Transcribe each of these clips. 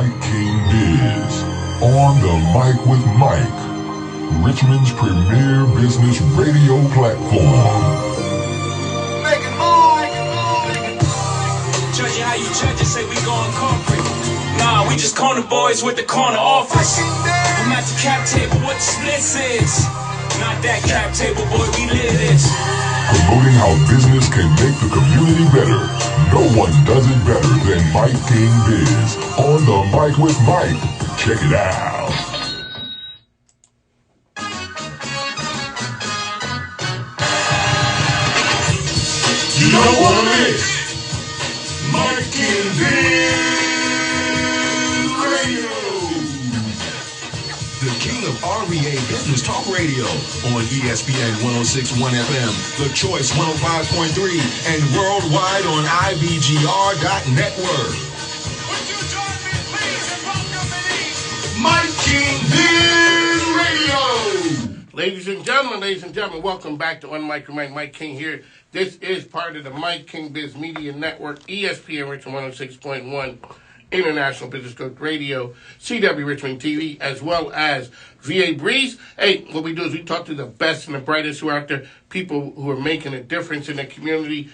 Mike King Biz. On the Mic with Mike, Richmond's premier business radio platform. Make it move. Judge it how you judge it, say we going corporate. Nah, we just corner boys with the corner office. I'm at the cap table, what the splits is. Not that cap table, boy, we live this. Promoting how business can make the community better. No one does it better than Mike King Biz. On the Mic with Mike. Check it out. You know what it is? Mike King Biz Radio. The king of REA Business Talk Radio on ESPN 106.1 FM, The Choice 105.3, and worldwide on IBGR.network. Would you join me, please, and welcome the Mike King Biz Radio. Ladies and gentlemen, welcome back to On Mike with Mike. Mike King here. This is part of the Mike King Biz Media Network, ESPN Richmond 106.1, International Business Coach Radio, CW Richmond TV, as well as VA Breeze. Hey, what we do is we talk to the best and the brightest who are out there, people who are making a difference in the community.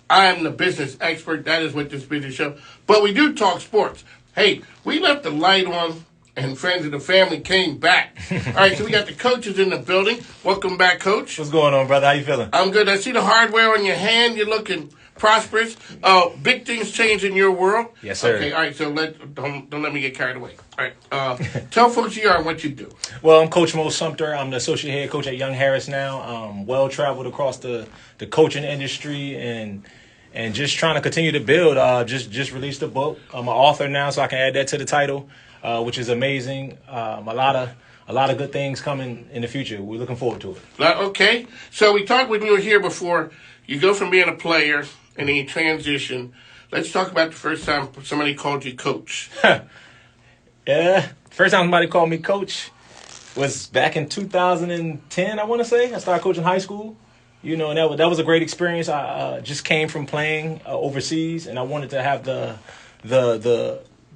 I'm the business expert. That is what this business show. But we do talk sports. Hey, we left the light on, and friends of the family came back. All right, so we got the coaches in the building. Welcome back, Coach. What's going on, brother? How you feeling? I'm good. I see the hardware on your hand. You're looking prosperous. Big things change in your world. Yes, sir. Okay, all right, so don't let me get carried away. All right, tell folks who you are and what you do. Well, I'm Coach Sumter. I'm the associate head coach at Young Harris now. Well-traveled across the coaching industry and just trying to continue to build. Just released a book. I'm an author now, so I can add that to the title, which is amazing. A lot of good things coming in the future. We're looking forward to it. Okay, so we talked when you were here before. You go from being a player and then you transition. Let's talk about the first time somebody called you coach. Yeah, first time somebody called me coach was back in 2010, I want to say. I started coaching high school. You know, and that was a great experience. I just came from playing overseas, and I wanted to have the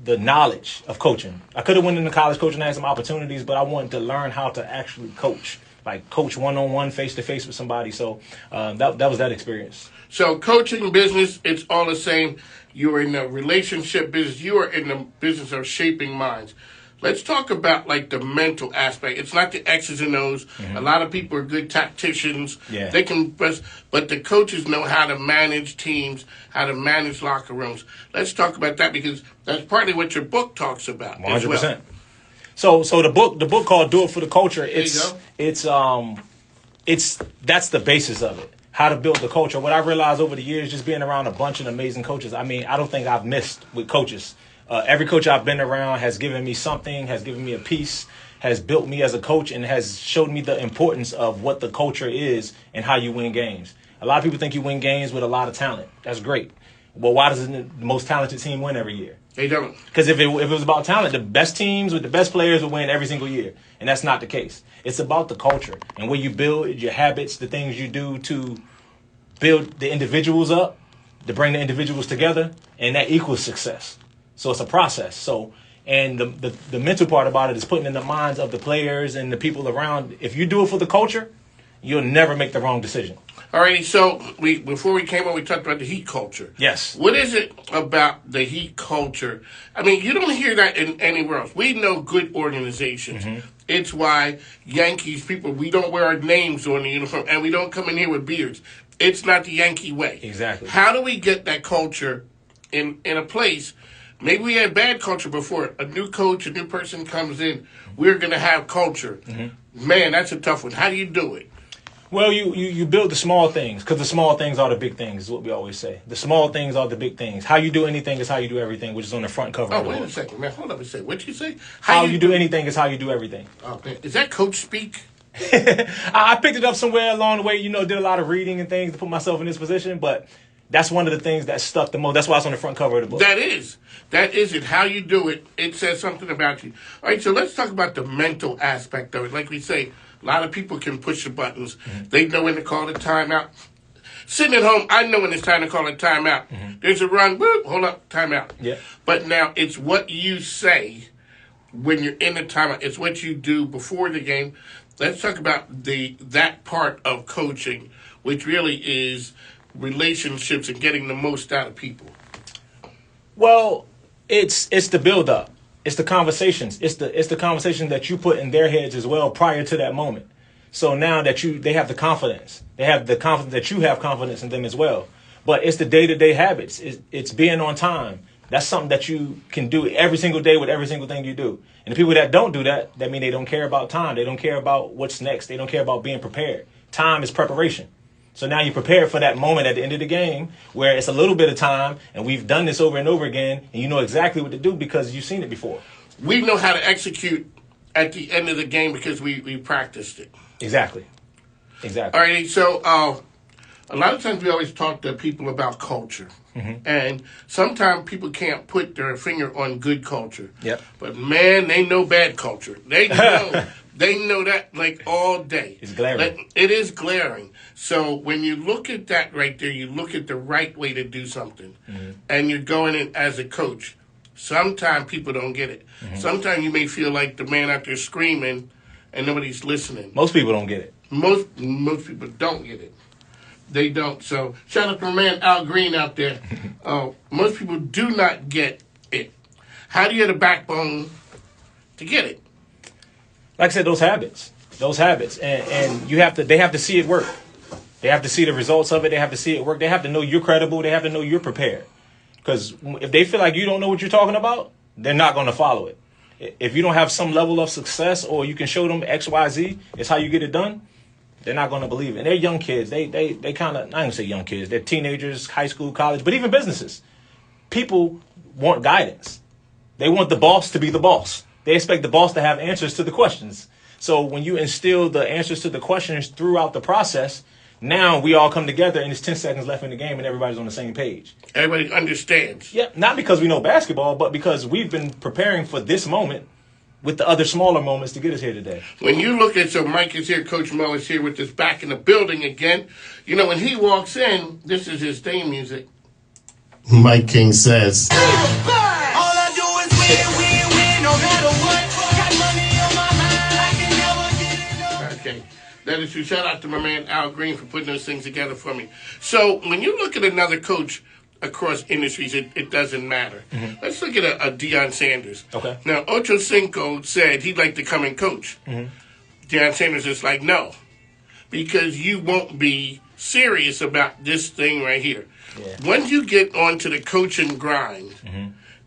knowledge of coaching. I could have went into college coaching and had some opportunities, but I wanted to learn how to actually coach, like coach one-on-one, face-to-face with somebody. So that was that experience. So coaching business, it's all the same. You're in the relationship business. You are in the business of shaping minds. Let's talk about, like, the mental aspect. It's not the X's and O's. Mm-hmm. A lot of people are good tacticians. Yeah. They can, but the coaches know how to manage teams, how to manage locker rooms. Let's talk about that because that's partly what your book talks about. 100%. As well. So the book called "Do It for the Culture." It's that's the basis of it. How to build the culture. What I realized over the years, just being around a bunch of amazing coaches. I mean, I don't think I've missed with coaches. Every coach I've been around has given me something, has given me a piece, has built me as a coach, and has showed me the importance of what the culture is and how you win games. A lot of people think you win games with a lot of talent. That's great. Well, why doesn't the most talented team win every year? They don't. Because if it was about talent, the best teams with the best players will win every single year. And that's not the case. It's about the culture and where you build your habits, the things you do to build the individuals up, to bring the individuals together, and that equals success. So it's a process. So, and the mental part about it is putting in the minds of the players and the people around. If you do it for the culture, you'll never make the wrong decision. Alrighty, so before we came on, we talked about the Heat culture. Yes. What is it about the Heat culture? I mean, you don't hear that in anywhere else. We know good organizations. Mm-hmm. It's why Yankees people, we don't wear our names on the uniform, and we don't come in here with beards. It's not the Yankee way. Exactly. How do we get that culture in a place? Maybe we had bad culture before. A new coach, a new person comes in. We're going to have culture. Mm-hmm. Man, that's a tough one. How do you do it? Well, you build the small things because the small things are the big things is what we always say. The small things are the big things. How you do anything is how you do everything, which is on the front cover of the book. Wait a second, man. Hold up a second. What'd you say? How you do anything is how you do everything. Oh, man. Is that coach speak? I picked it up somewhere along the way, did a lot of reading and things to put myself in this position, but that's one of the things that stuck the most. That's why it's on the front cover of the book. That is it. How you do it, it says something about you. All right, so let's talk about the mental aspect of it. Like we say, a lot of people can push the buttons. Mm-hmm. They know when to call the timeout. Sitting at home, I know when it's time to call a timeout. There's a run, boop, hold up, timeout. Yeah. But now it's what you say when you're in the timeout. It's what you do before the game. Let's talk about that part of coaching, which really is relationships and getting the most out of people. Well, it's the build up. It's the conversations. It's the conversation that you put in their heads as well prior to that moment. So now that they have the confidence. They have the confidence that you have confidence in them as well. But it's the day-to-day habits. It's being on time. That's something that you can do every single day with every single thing you do. And the people that don't do that mean they don't care about time. They don't care about what's next. They don't care about being prepared. Time is preparation. So now you're prepared for that moment at the end of the game where it's a little bit of time, and we've done this over and over again, and you know exactly what to do because you've seen it before. We know how to execute at the end of the game because we practiced it. Exactly. All right, so a lot of times we always talk to people about culture. And sometimes people can't put their finger on good culture. Yep. But, man, they know bad culture. They know. They know that like all day. It's glaring. It is glaring. So when you look at that right there, you look at the right way to do something. And you're going in as a coach. Sometimes people don't get it. Sometimes you may feel like the man out there screaming and nobody's listening. Most people don't get it. Most people don't get it. They don't. So shout out to my man Al Green out there. Most people do not get it. How do you have the backbone to get it? Like I said, those habits, and they have to see it work. They have to see the results of it. They have to see it work. They have to know you're credible. They have to know you're prepared. Because if they feel like you don't know what you're talking about, they're not going to follow it. If you don't have some level of success or you can show them X, Y, Z, it's how you get it done, they're not going to believe it. And they're young kids. They kind of, I ain't going to say young kids. They're teenagers, high school, college, but even businesses. People want guidance. They want the boss to be the boss. They expect the boss to have answers to the questions. So when you instill the answers to the questions throughout the process, now we all come together and it's 10 seconds left in the game and everybody's on the same page. Everybody understands. Yeah, not because we know basketball, but because we've been preparing for this moment with the other smaller moments to get us here today. When you look at, so Mike is here, Coach Mo is here with us back in the building again. You know, when he walks in, this is his theme music. Mike King says. All I do is win, no matter what. Got money on my mind, I can never get enough. Okay. That is true. Shout out to my man Al Green for putting those things together for me. So when you look at another coach across industries, it doesn't matter. Let's look at a Deion Sanders. Okay. Now, Ocho Cinco said he'd like to come and coach. Deion Sanders is like, no, because you won't be serious about this thing right here. Yeah. Once you get onto the coaching grind,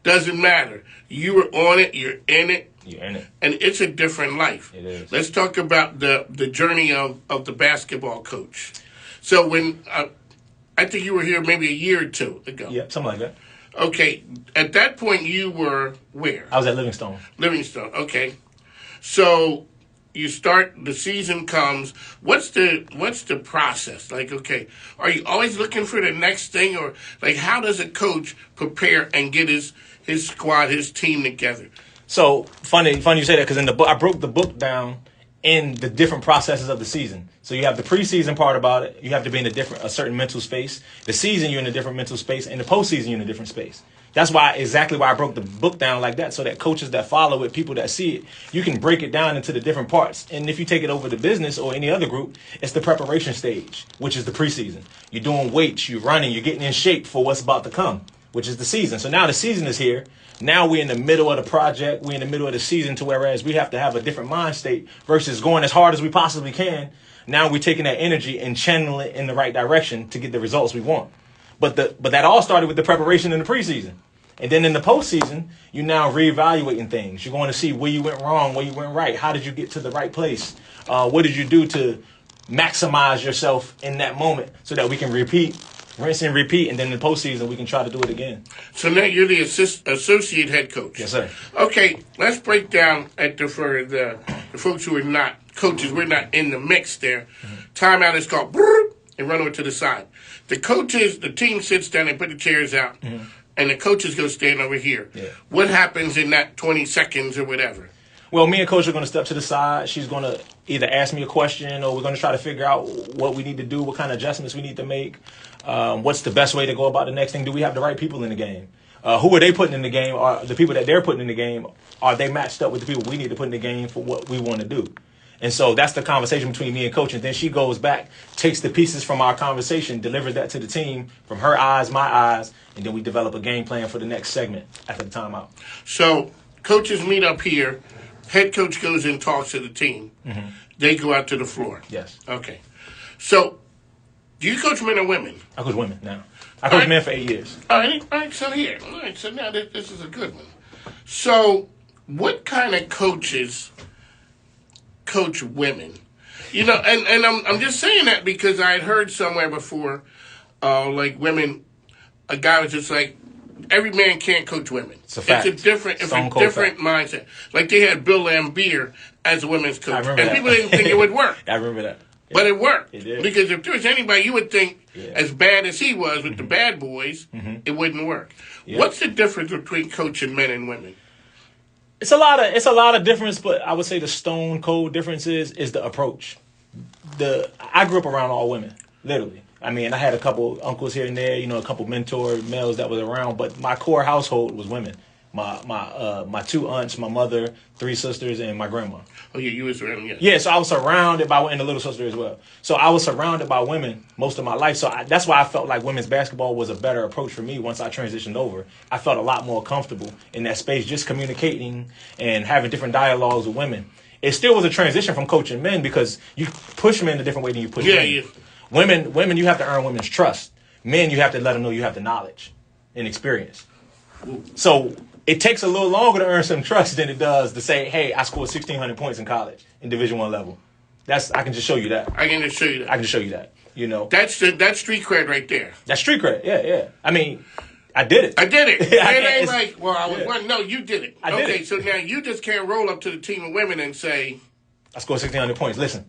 doesn't matter. You were on it, you're in it. You're in it. And it's a different life. It is. Let's talk about the journey of the basketball coach. So when I think you were here maybe a year or two ago. Yeah, something like that. Okay. At that point, you were where? I was at Livingstone. Livingstone. Okay. So you start. The season comes. What's the process? Like, okay, are you always looking for the next thing, or like how does a coach prepare and get his squad, his team together? So funny you say that because in the book I broke the book down in the different processes of the season. So you have the preseason part about it. You have to be in a certain mental space. The season you're in a different mental space, and the postseason you're in a different space. That's exactly why I broke the book down like that, so that coaches that follow it, people that see it, you can break it down into the different parts. And if you take it over to business or any other group, it's the preparation stage, which is the preseason. You're doing weights, you're running, you're getting in shape for what's about to come, which is the season. So now the season is here. Now we're in the middle of the project. We're in the middle of the season to whereas we have to have a different mind state versus going as hard as we possibly can. Now we're taking that energy and channeling it in the right direction to get the results we want. But that all started with the preparation in the preseason. And then in the postseason, you're now reevaluating things. You're going to see where you went wrong, where you went right. How did you get to the right place? What did you do to maximize yourself in that moment so that we can rinse and repeat, and then in the postseason we can try to do it again. So now you're the associate head coach. Yes, sir. Okay, let's break down for the folks who are not coaches. We're not in the mix there. Timeout is called and run over to the side. The coaches, the team sits down and put the chairs out, and the coaches go stand over here. Yeah. What happens in that 20 seconds or whatever? Well, me and Coach are going to step to the side. She's going to either ask me a question or we're going to try to figure out what we need to do, what kind of adjustments we need to make, what's the best way to go about the next thing. Do we have the right people in the game? Who are they putting in the game? Are the people that they're putting in the game, are they matched up with the people we need to put in the game for what we want to do? And so that's the conversation between me and Coach. And then she goes back, takes the pieces from our conversation, delivers that to the team from her eyes, my eyes, and then we develop a game plan for the next segment after the timeout. So coaches meet up here. Head coach goes in, talks to the team. Mm-hmm. They go out to the floor. Yes. Okay. So do you coach men or women? I coach women now. I coached men for 8 years. All right, so here. All right, so now this is a good one. So what kind of coaches coach women? You know, and I'm just saying that because I had heard somewhere before, like women, a guy was just like, every man can't coach women. It's a fact. It's a different mindset. Like they had Bill Lambier as a women's coach, and people didn't think it would work. I remember that. Yeah. But it worked. It did. Because if there was anybody you would think, as bad as he was with the bad boys, it wouldn't work. Yeah. What's the difference between coaching men and women? It's a lot of difference, but I would say the stone cold difference is the approach. I grew up around all women, literally. I mean, I had a couple uncles here and there, you know, a couple mentor males that was around, but my core household was women. My two aunts, my mother, 3 sisters, and my grandma. Oh, yeah, you was around, yeah. Yeah, so I was surrounded by, and a little sister as well. So I was surrounded by women most of my life. So that's why I felt like women's basketball was a better approach for me once I transitioned over. I felt a lot more comfortable in that space, just communicating and having different dialogues with women. It still was a transition from coaching men because you push men a different way than you push women. Yeah. Women, you have to earn women's trust. Men, you have to let them know you have the knowledge and experience. So it takes a little longer to earn some trust than it does to say, hey, I scored 1,600 points in college in Division I level. I can just show you that. I can just show you that. You know. That's street cred right there. That's street cred, yeah. I mean, I did it. It ain't like, well, I was one. No, you did it. I did it. So now you just can't roll up to the team of women and say, I scored 1,600 points. Listen.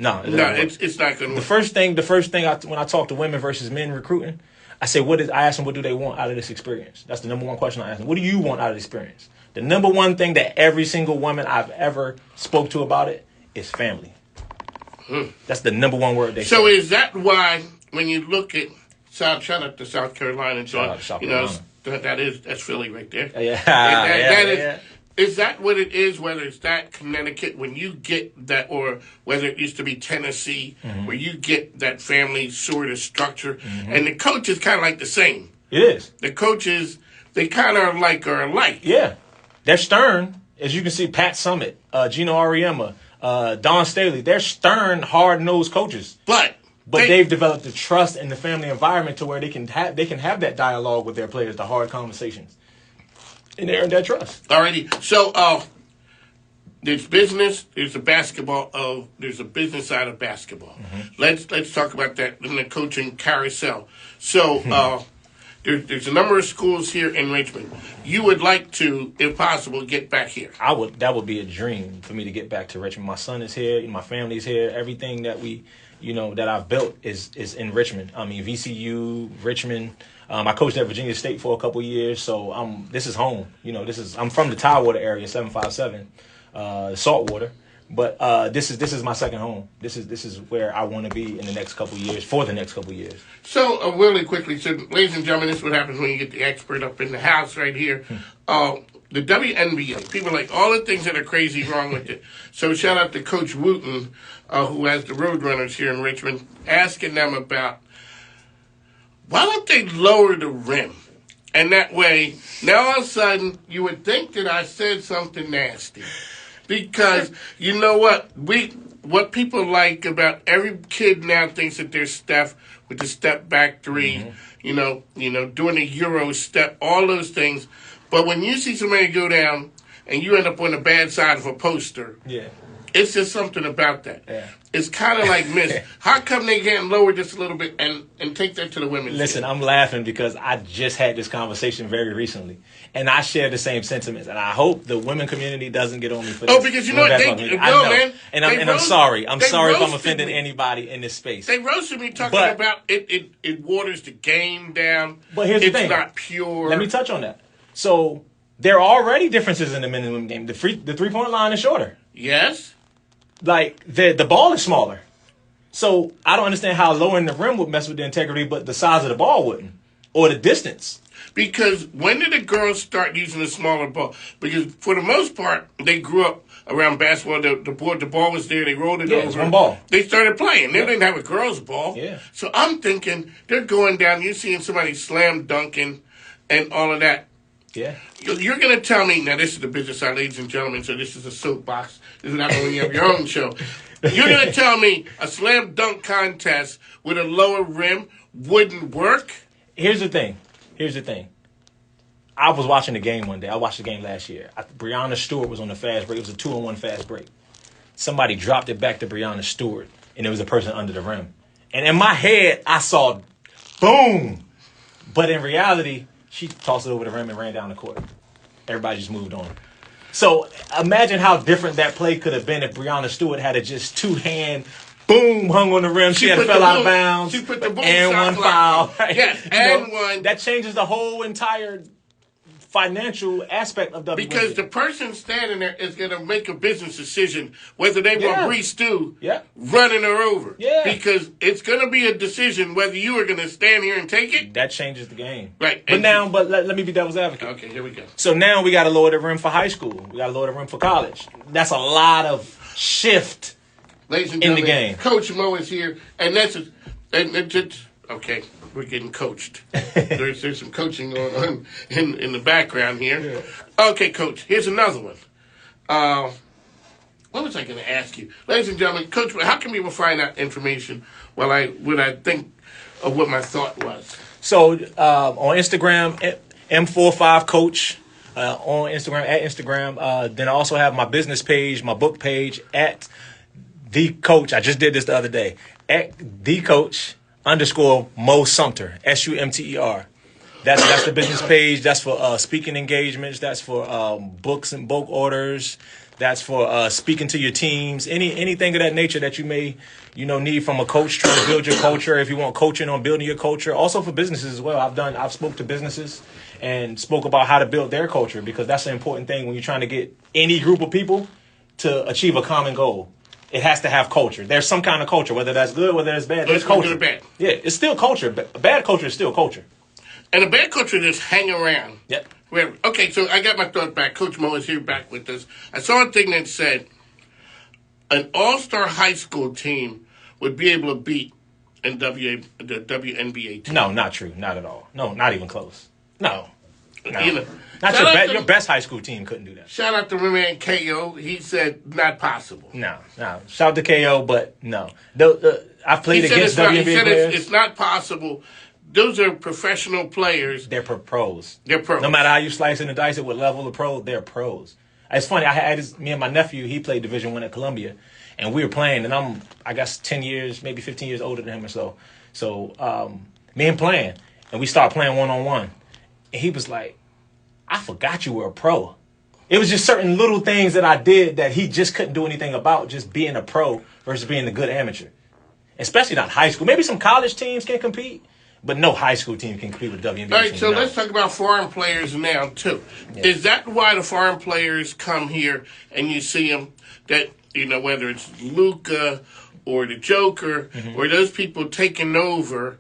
No, it's not going to work. The first thing when I talk to women versus men recruiting, I ask them what do they want out of this experience. That's the number one question I ask them. What do you want out of the experience? The number one thing that every single woman I've ever spoke to about it is family. That's the number one word they say. So is that why when you look at shout out to South Carolina, that's Philly right there. Yeah. Is that what it is, whether it's that Connecticut, when you get that, or whether it used to be Tennessee, where you get that family sort of structure, and the coach is kind of like the same. It is. The coaches, they kind of are alike. Yeah. They're stern. As you can see, Pat Summitt, Gino Auriemma, Don Staley, they're stern, hard-nosed coaches. But they've developed the trust and the family environment to where they can have that dialogue with their players, the hard conversations. And they earned that trust. Alrighty. So, there's business. There's a business side of basketball. Let's talk about that in the coaching carousel. So, there's a number of schools here in Richmond. You would like to, if possible, get back here. That would be a dream for me to get back to Richmond. My son is here. My family's here. Everything that that I've built is in Richmond. I mean, VCU, Richmond. I coached at Virginia State for a couple years, so this is home. I'm from the Tidewater area, 757, Saltwater. But this is my second home. This is where I want to be in the next couple years, for the next couple years. So, really quickly, ladies and gentlemen, this is what happens when you get the expert up in the house right here. The WNBA, people are like all the things that are crazy wrong with it. So shout out to Coach Wooten, who has the Roadrunners here in Richmond, asking them about, why don't they lower the rim? And that way, now all of a sudden, you would think that I said something nasty. Because, you know what people like about every kid now thinks that they're Steph with the step back three, doing the Euro step, all those things. But when you see somebody go down and you end up on the bad side of a poster, it's just something about that. Yeah. It's kind of like how come they can't lower just a little bit and take that to the women's Listen, team? I'm laughing because I just had this conversation very recently, and I share the same sentiments, and I hope the women community doesn't get on me for this. Oh, because you know what? I know. Man. And I'm sorry. I'm sorry if I'm offending anybody in this space. They roasted me talking about it waters the game down. But here's the thing. It's not pure. Let me touch on that. So There are already differences in the men and women game. The 3-point line is shorter. Yes. Like, the ball is smaller. So I don't understand how lowering the rim would mess with the integrity, but the size of the ball wouldn't. Or the distance. Because when did the girls start using the smaller ball? Because for the most part, they grew up around basketball. The ball was there. They rolled it over. Yeah, it's one ball. They started playing. They didn't have a girls' ball. Yeah. So I'm thinking they're going down. You're seeing somebody slam dunking and all of that. Yeah. You're going to tell me, now this is the business side, ladies and gentlemen, so this is a soapbox. This is not when you have your own show. You're going to tell me a slam dunk contest with a lower rim wouldn't work? Here's the thing. I was watching the game one day. I watched the game last year. Breonna Stewart was on the fast break. It was a 2-on-1 fast break. Somebody dropped it back to Breonna Stewart, and there was a person under the rim. And in my head, I saw boom. But in reality, she tossed it over the rim and ran down the court. Everybody just moved on. So imagine how different that play could have been if Breonna Stewart had a just 2-hand boom hung on the rim. She had fell out of bounds. She put the boom and shot one clock foul. on. Right? Yes, and one. That changes the whole entire financial aspect of WNBA. Because the person standing there is going to make a business decision whether they want Bree Stu running her over. Yeah. Because it's going to be a decision whether you are going to stand here and take it. That changes the game. Right. But let me be devil's advocate. Okay, here we go. So now we got to lower the rim for high school. We got to lower the rim for college. That's a lot of shift. Ladies and in the gentlemen, game. Coach Mo is here, and okay, we're getting coached. there's some coaching going on in the background here. Yeah. Okay, Coach, here's another one. What was I going to ask you? Ladies and gentlemen, Coach, how can people find out information when I think of what my thought was? So on Instagram, M45Coach. On Instagram, then I also have my business page, my book page at The Coach. I just did this the other day. At The Coach _Mo Sumter. SUMTER. That's the business page. That's for speaking engagements. That's for books and bulk orders. That's for speaking to your teams. Anything of that nature that you may need from a coach trying to build your culture. If you want coaching on building your culture, also for businesses as well. I've spoke to businesses and spoke about how to build their culture, because that's an important thing when you're trying to get any group of people to achieve a common goal. It has to have culture. There's some kind of culture, whether that's good, whether it's bad. There's culture. Good or bad. Yeah, it's still culture. Bad culture is still culture. And a bad culture just hang around. Yep. Okay, so I got my thought back. Coach Mo is here back with us. I saw a thing that said an all-star high school team would be able to beat the WNBA team. No, not true. Not at all. No, not even close. No. Not your best high school team couldn't do that. Shout out to my man KO. He said not possible. No. Shout out to KO, but no. I've played against WNBA players. It's not possible. Those are professional players. They're pros. They're pros. No matter how you slice and dice it, what level of pro, they're pros. It's funny. I had me and my nephew. He played Division I at Columbia, and we were playing. And I'm, I guess, 10 years, maybe 15 years older than him or so. So me and playing, and we started playing 1-on-1. And he was like, I forgot you were a pro. It was just certain little things that I did that he just couldn't do anything about, just being a pro versus being a good amateur. Especially not high school. Maybe some college teams can compete, but no high school team can compete with WNBA. All right, so let's talk about foreign players now, too. Yeah. Is that why the foreign players come here and you see them, that, whether it's Luka or the Joker or those people taking over,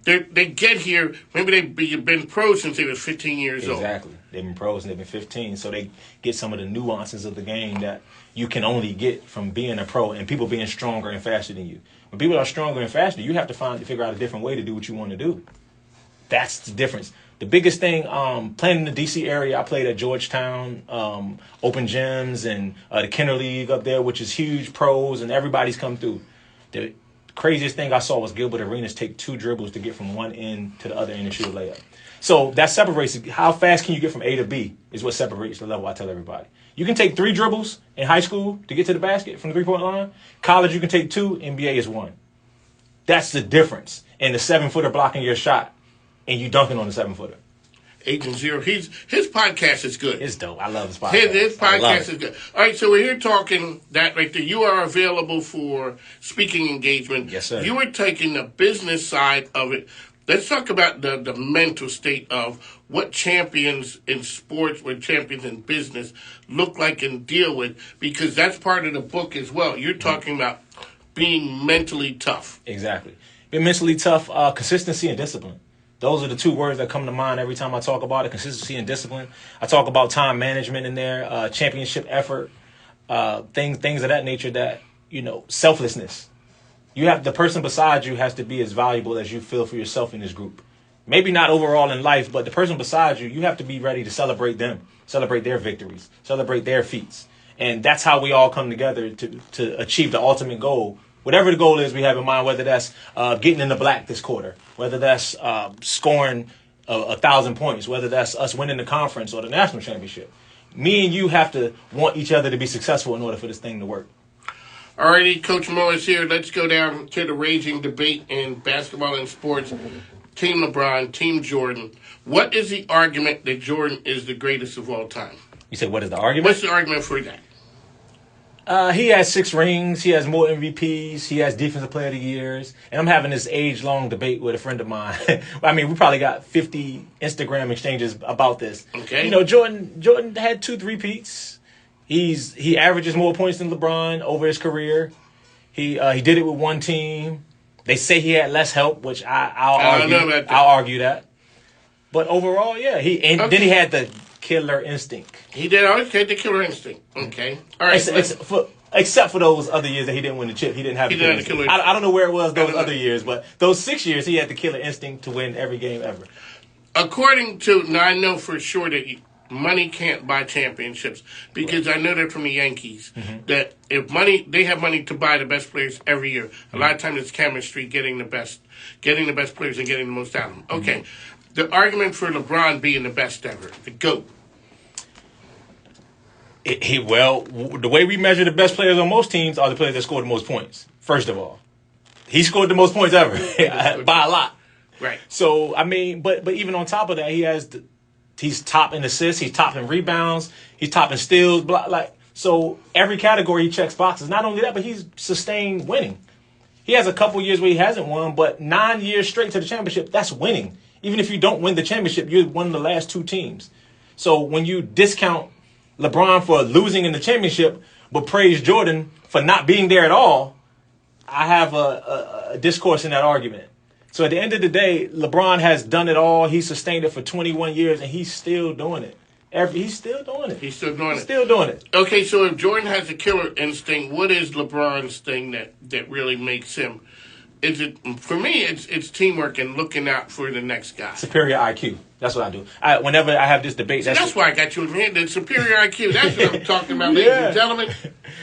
they get here, maybe they've been pros since they were 15 years old. Exactly. They've been pros and they've been 15, so they get some of the nuances of the game that you can only get from being a pro and people being stronger and faster than you. When people are stronger and faster, you have to figure out a different way to do what you want to do. That's the difference. The biggest thing, playing in the D.C. area, I played at Georgetown, Open Gyms, and the Kenner League up there, which is huge pros, and everybody's come through. The craziest thing I saw was Gilbert Arenas take 2 dribbles to get from one end to the other end and shoot a layup. So that separates how fast can you get from A to B is what separates the level. I tell everybody. You can take 3 dribbles in high school to get to the basket from the 3-point line. College, you can take 2. NBA is 1. That's the difference. And the 7-footer blocking your shot and you dunking on the 7-footer. Agent Zero. His podcast is good. It's dope. I love his podcast. His podcast is good. All right, so we're here talking that right there. You are available for speaking engagement. Yes, sir. You were taking the business side of it. Let's talk about the mental state of what champions in sports or champions in business look like and deal with, because that's part of the book as well. You're talking about being mentally tough. Exactly. Being mentally tough, consistency and discipline. Those are the two words that come to mind every time I talk about it, consistency and discipline. I talk about time management in there, championship effort, things of that nature that, selflessness. You have the person beside you has to be as valuable as you feel for yourself in this group. Maybe not overall in life, but the person beside you, you have to be ready to celebrate them, celebrate their victories, celebrate their feats. And that's how we all come together to achieve the ultimate goal. Whatever the goal is we have in mind, whether that's getting in the black this quarter, whether that's scoring 1,000 points, whether that's us winning the conference or the national championship. Me and you have to want each other to be successful in order for this thing to work. Alrighty, Coach Mo is here. Let's go down to the raging debate in basketball and sports. Team LeBron, Team Jordan. What is the argument that Jordan is the greatest of all time? You said, what is the argument? What's the argument for that? He has 6 rings. He has more MVPs. He has Defensive Player of the Years. And I'm having this age-long debate with a friend of mine. I mean, we probably got 50 Instagram exchanges about this. Okay. Jordan had 2 3-peats. He averages more points than LeBron over his career. He did it with one team. They say he had less help, which I'll argue that. But overall, yeah, then he had the killer instinct. He did always get the killer instinct. Okay, all right. Except for those other years that he didn't win the chip, he didn't have the killer instinct. I don't know where it was those other years, but those 6 years he had the killer instinct to win every game ever. According to, now I know for sure that money can't buy championships, because I know that from the Yankees, that if they have money to buy the best players every year. A lot of times it's chemistry, getting the best players and getting the most out of them. Okay, the argument for LeBron being the best ever, the GOAT. The way we measure the best players on most teams are the players that scored the most points. First of all, he scored the most points ever by a lot. Right. So I mean, but even on top of that, he's top in assists, he's top in rebounds, he's top in steals. So every category he checks boxes. Not only that, but he's sustained winning. He has a couple years where he hasn't won, but 9 years straight to the championship, that's winning. Even if you don't win the championship, you're one of the last 2 teams. So when you discount LeBron for losing in the championship, but praise Jordan for not being there at all, I have a discourse in that argument. So at the end of the day, LeBron has done it all. He sustained it for 21 years, and he's still doing it. He's still doing it. He's still doing it. Still doing it. Okay, so if Jordan has a killer instinct, what is LeBron's thing that really makes him? For me, it's teamwork and looking out for the next guy. Superior IQ. That's what I do. Whenever I have this debate, that's why I got you in here. The superior IQ. That's what I'm talking about, ladies and gentlemen.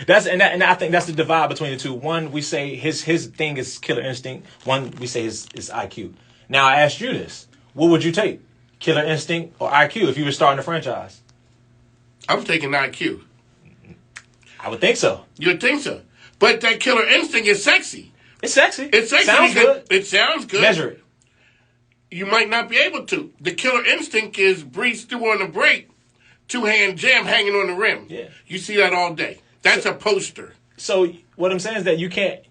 And I think that's the divide between the two. One, we say his thing is killer instinct. One, we say his IQ. Now I asked you this: what would you take, killer instinct or IQ, if you were starting a franchise? I'm taking IQ. I would think so. You would think so, but that killer instinct is sexy. It's sexy. It's sexy. Sounds good. It sounds good. Measure it. You might not be able to. The killer instinct is breeze through on the break, 2-hand jam hanging on the rim. Yeah. You see that all day. That's a poster. So what I'm saying is that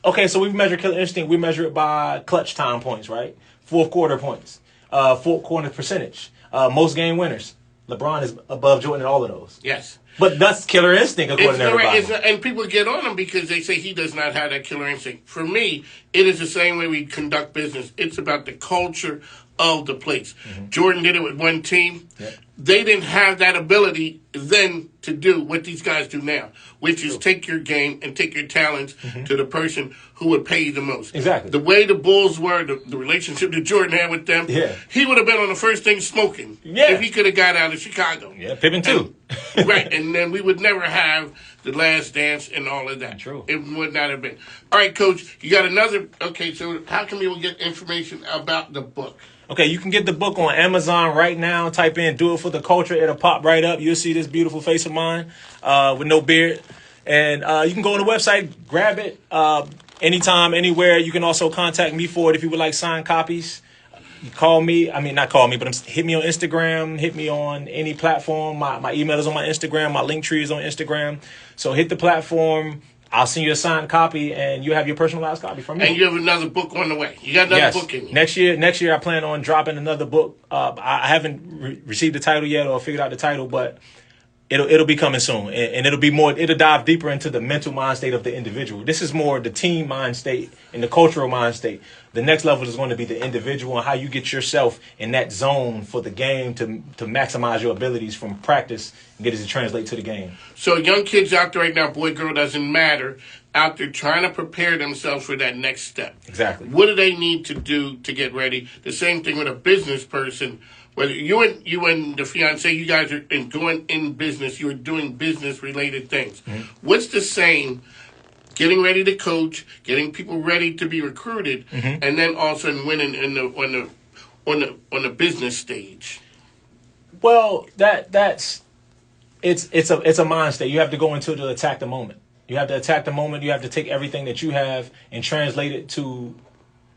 okay, so we measure killer instinct. We measure it by clutch time points, right? Fourth quarter points, fourth quarter percentage, most game winners. LeBron is above Jordan in all of those. Yes. But that's killer instinct, according to everybody. And people get on him because they say he does not have that killer instinct. For me, it is the same way we conduct business. It's about the culture of the place. Mm-hmm. Jordan did it with one team. Yep. They didn't have that ability then to do what these guys do now, which is take your game and take your talents to the person who would pay you the most. Exactly. The way the Bulls were, the relationship that Jordan had with them, he would have been on the first thing smoking if he could have got out of Chicago. Yeah, Pippen too. Right, and then we would never have the Last Dance and all of that. True. It would not have been. All right, Coach, you got another. Okay, so how can people get information about the book? Okay, you can get the book on Amazon right now. Type in "Do It for the Culture." It'll pop right up. You'll see this beautiful face of mine with no beard. And you can go on the website, grab it anytime, anywhere. You can also contact me for it if you would like signed copies. You call me. I mean, not call me, but hit me on Instagram. Hit me on any platform. My email is on my Instagram. My link tree is on Instagram. So hit the platform. I'll send you a signed copy, and you have your personalized copy from me. And you have another book on the way. You got another book in you. Next year, I plan on dropping another book. I haven't received the title yet or figured out the title, but it'll be coming soon, and it'll dive deeper into the mental mind state of the individual. This is more the team mind state and the cultural mind state. The next level is going to be the individual and how you get yourself in that zone for the game to maximize your abilities from practice and get it to translate to the game. So young kids out there right now, boy, girl, doesn't matter, out there trying to prepare themselves for that next step. Exactly. What do they need to do to get ready? The same thing with a business person. Whether you and the fiance, you guys are going in business, you're doing business-related things. Mm-hmm. What's the same? Getting ready to coach, getting people ready to be recruited, mm-hmm. and then also winning on the business stage. Well, it's a mind state. You have to go into to attack the moment. You have to attack the moment. You have to take everything that you have and translate it to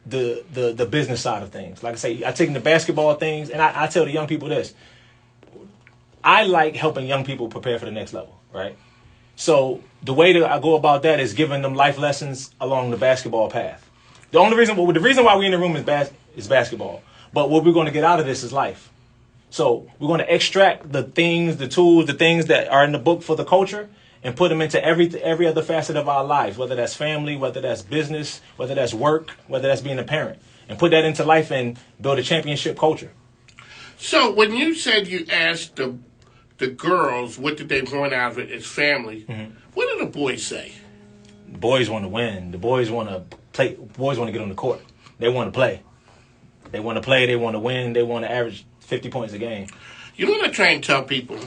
the business side of things. Like I say, I take the basketball things, and I tell the young people this. I like helping young people prepare for the next level, right? So the way that I go about that is giving them life lessons along the basketball path. The reason why we're in the room is basketball. But what we're going to get out of this is life. So we're going to extract the things, the tools, the things that are in the book for the culture and put them into every other facet of our lives, whether that's family, whether that's business, whether that's work, whether that's being a parent, and put that into life and build a championship culture. So when you said you asked the girls what did they want out of it as family, mm-hmm. What did the boys say? The boys want to win. The boys want to play. The boys want to get on the court. They want to play. They want to play. They want to win. They want to average 50 points a game. You know what I try and tell people?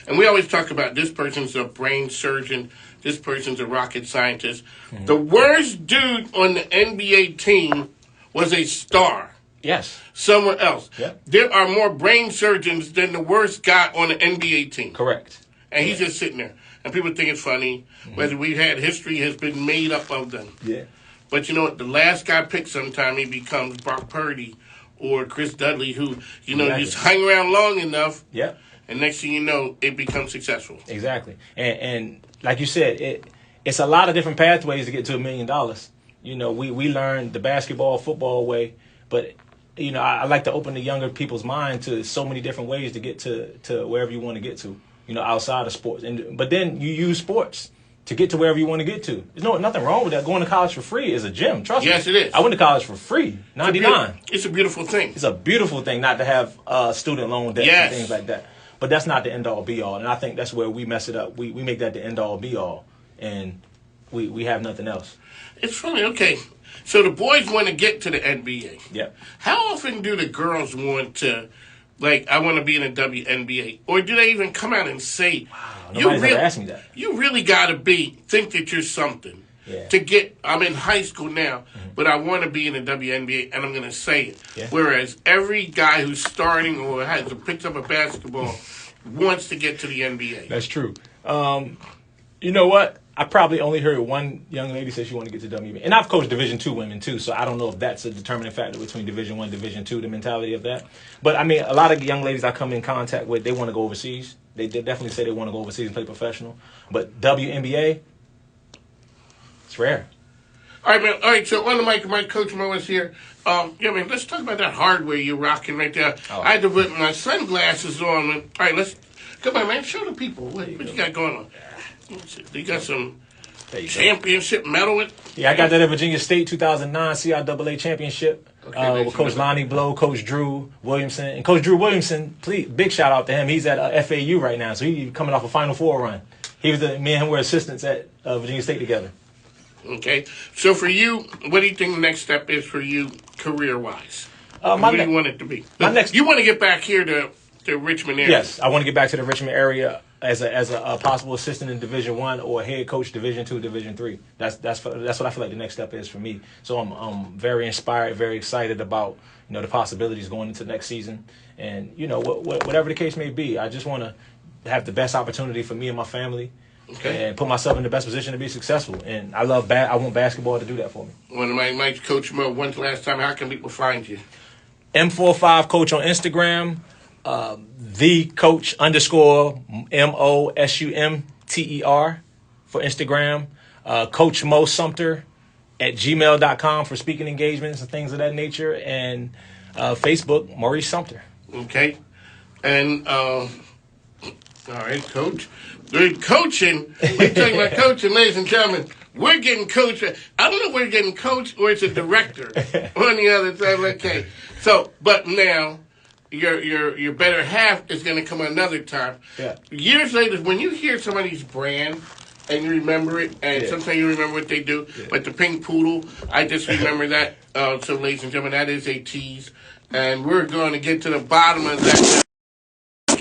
And we always talk about this person's a brain surgeon, this person's a rocket scientist. Mm-hmm. The worst dude on the NBA team was a star. Yes. Somewhere else. Yep. There are more brain surgeons than the worst guy on the NBA team. Correct. And he's just sitting there. And people think it's funny. Mm-hmm. Whether we've had history has been made up of them. Yeah. But you know what? The last guy picked sometime he becomes Brock Purdy or Chris Dudley, who, just hang around long enough. Yeah. And next thing you know, it becomes successful. Exactly. And like you said, it's a lot of different pathways to get to $1 million. We learned the basketball, football way, but I like to open the younger people's mind to so many different ways to get to wherever you want to get to, outside of sports. But then you use sports to get to wherever you want to get to. There's nothing wrong with that. Going to college for free is a gym. Trust me. Yes, it is. I went to college for free, $99. It's a beautiful thing. It's a beautiful thing not to have student loan debt and things like that. But that's not the end-all, be-all. And I think that's where we mess it up. We make that the end-all, be-all. And we have nothing else. It's funny. Okay. So the boys want to get to the NBA. Yeah. How often do the girls want to, I want to be in the WNBA? Or do they even come out and say, wow, nobody's ever asked me that. You really got to think that you're something. Yeah. I'm in high school now, mm-hmm. but I want to be in the WNBA, and I'm going to say it. Yeah. Whereas every guy who's starting or picks up a basketball wants to get to the NBA. That's true. You know what? I probably only heard one young lady say she wanted to get to WNBA. And I've coached Division II women, too, so I don't know if that's a determining factor between Division I, Division II, the mentality of that. But, a lot of young ladies I come in contact with, they want to go overseas. They definitely say they want to go overseas and play professional. But WNBA, it's rare. All right, man. All right, so on the mic, my coach Mo is here. Let's talk about that hardware you're rocking right there. Oh. I had to put my sunglasses on. Man. All right, come on, man. Show the people what you got going on. You got some championship medal with? Yeah, I got that at Virginia State 2009 CIAA championship with Coach Lonnie Blow, Coach Drew Williamson. And Coach Drew Williamson, please, big shout out to him. He's at FAU right now, so he's coming off a Final Four run. Me and him were assistants at Virginia State together. Okay. So for you, what do you think the next step is for you career-wise? What do you want it to be? You want to get back here to Richmond area? Yes, I want to get back to the Richmond area as a possible assistant in Division I or head coach Division II, Division III. That's what I feel like the next step is for me. So I'm very inspired, very excited about the possibilities going into next season, and whatever the case may be, I just want to have the best opportunity for me and my family. Okay. And put myself in the best position to be successful. And I want basketball to do that for me. When my Coach Mo, when's the last time, how can people find you? M45 Coach on Instagram, the Coach _ MOSUMTER for Instagram. Coach Mo Sumter at gmail.com for speaking engagements and things of that nature. And Facebook, Maurice Sumter. Okay. And, all right, Coach. We're coaching. We're talking about coaching, ladies and gentlemen. We're getting coached. I don't know if we're getting coached or it's a director on the other side. Okay. So, but now your better half is going to come another time. Yeah. Years later, when you hear somebody's brand and you remember it, and sometimes you remember what they do, but the pink poodle, I just remember that. So, ladies and gentlemen, that is a tease. And we're going to get to the bottom of that.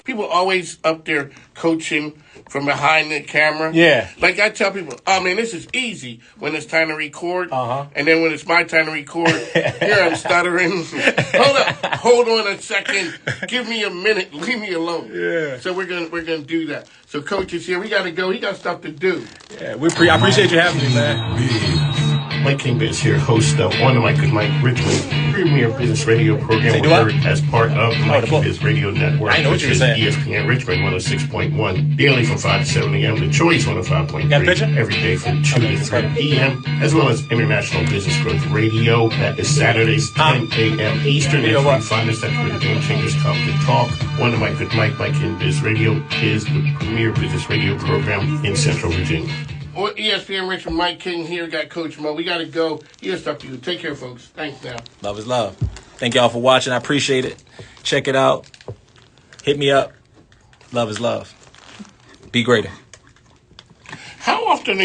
People always up there coaching from behind the camera. Yeah. Like I tell people, oh man, this is easy when it's time to record. Uh-huh. And then when it's my time to record, here I'm stuttering. Hold on a second. Give me a minute. Leave me alone. Yeah. So we're gonna do that. So Coach is here. We gotta go. He got stuff to do. Yeah, I appreciate you having me, man. Mike King Biz here, host of On the Mic with Mike Richmond, premier business radio program. We're heard as part of the Mike King Biz Radio Network, I know what which you were is saying. ESPN Richmond 106.1, daily from 5 to 7 a.m. The Choice Got a 105.3, picture? every day from 2 to 3 p.m., as well as International Business Growth Radio. That is Saturdays, 10 a.m. Eastern. You know If what? you find us, that's where the Game Changers come to talk. On the Mic with Mike King Biz Radio is the premier business radio program in Central Virginia. Or ESPN Richmond, Mike King here. Got Coach Mo. We gotta go. Here's stuff to do. Take care, folks. Thanks now. Love is love. Thank y'all for watching. I appreciate it. Check it out. Hit me up. Love is love. Be greater. How often